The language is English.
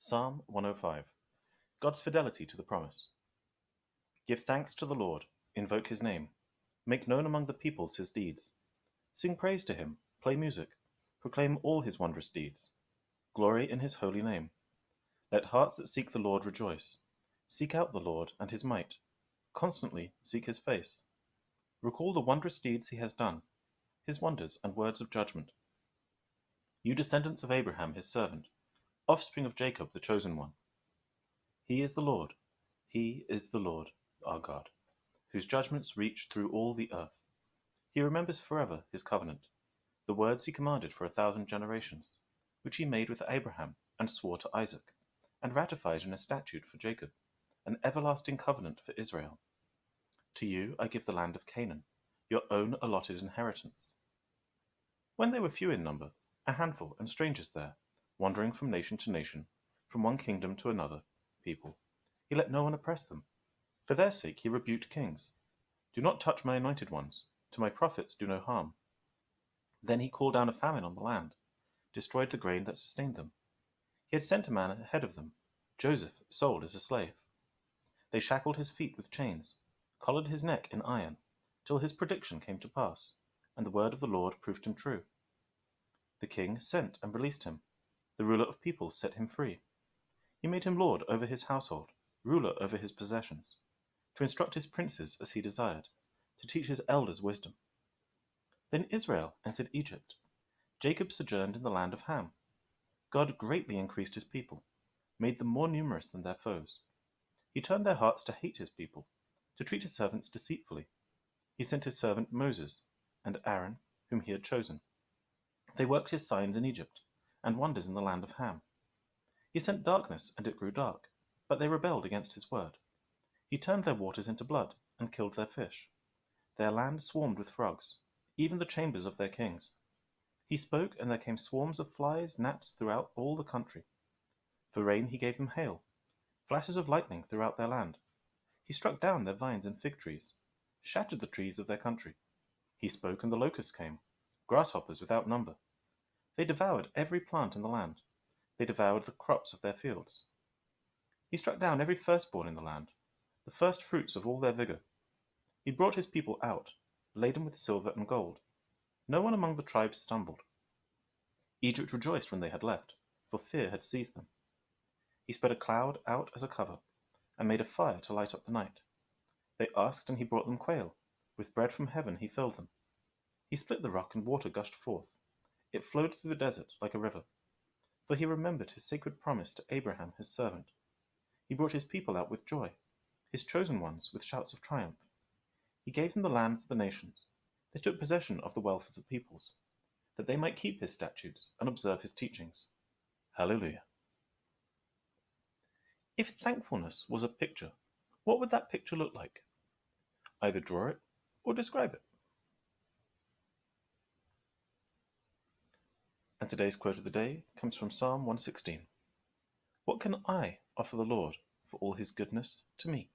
Psalm 105. God's fidelity to the promise. Give thanks to the Lord, invoke his name, make known among the peoples his deeds. Sing praise to him, play music, proclaim all his wondrous deeds. Glory in his holy name. Let hearts that seek the Lord rejoice. Seek out the Lord and his might. Constantly seek his face. Recall the wondrous deeds he has done, his wonders and words of judgment. You descendants of Abraham his servant, offspring of Jacob the chosen one. He is the Lord, our God, whose judgments reach through all the earth. He remembers forever his covenant, the words he commanded for 1,000 generations, which he made with Abraham and swore to Isaac, and ratified in a statute for Jacob, an everlasting covenant for Israel. To you I give the land of Canaan, your own allotted inheritance. When they were few in number, a handful and strangers there, wandering from nation to nation, from one kingdom to another people, he let no one oppress them. For their sake he rebuked kings. Do not touch my anointed ones, to my prophets do no harm. Then he called down a famine on the land, destroyed the grain that sustained them. He had sent a man ahead of them, Joseph, sold as a slave. They shackled his feet with chains, collared his neck in iron, till his prediction came to pass, and the word of the Lord proved him true. The king sent and released him. The ruler of peoples set him free. He made him lord over his household, ruler over his possessions, to instruct his princes as he desired, to teach his elders wisdom. Then Israel entered Egypt. Jacob sojourned in the land of Ham. God greatly increased his people, made them more numerous than their foes. He turned their hearts to hate his people, to treat his servants deceitfully. He sent his servant Moses, and Aaron, whom he had chosen. They worked his signs in Egypt, and wonders in the land of Ham. He sent darkness, and it grew dark, but they rebelled against his word. He turned their waters into blood, and killed their fish. Their land swarmed with frogs, even the chambers of their kings. He spoke, and there came swarms of flies, gnats throughout all the country. For rain he gave them hail, flashes of lightning throughout their land. He struck down their vines and fig trees, shattered the trees of their country. He spoke, and the locusts came, grasshoppers without number. They devoured every plant in the land. They devoured the crops of their fields. He struck down every firstborn in the land, the first fruits of all their vigor. He brought his people out, laden with silver and gold. No one among the tribes stumbled. Egypt rejoiced when they had left, for fear had seized them. He spread a cloud out as a cover, and made a fire to light up the night. They asked, and he brought them quail. With bread from heaven he filled them. He split the rock, and water gushed forth. It flowed through the desert like a river. For he remembered his sacred promise to Abraham his servant. He brought his people out with joy, his chosen ones with shouts of triumph. He gave them the lands of the nations. They took possession of the wealth of the peoples, that they might keep his statutes and observe his teachings. Hallelujah. If thankfulness was a picture, what would that picture look like? Either draw it or describe it. And today's quote of the day comes from Psalm 116. What can I offer the Lord for all his goodness to me?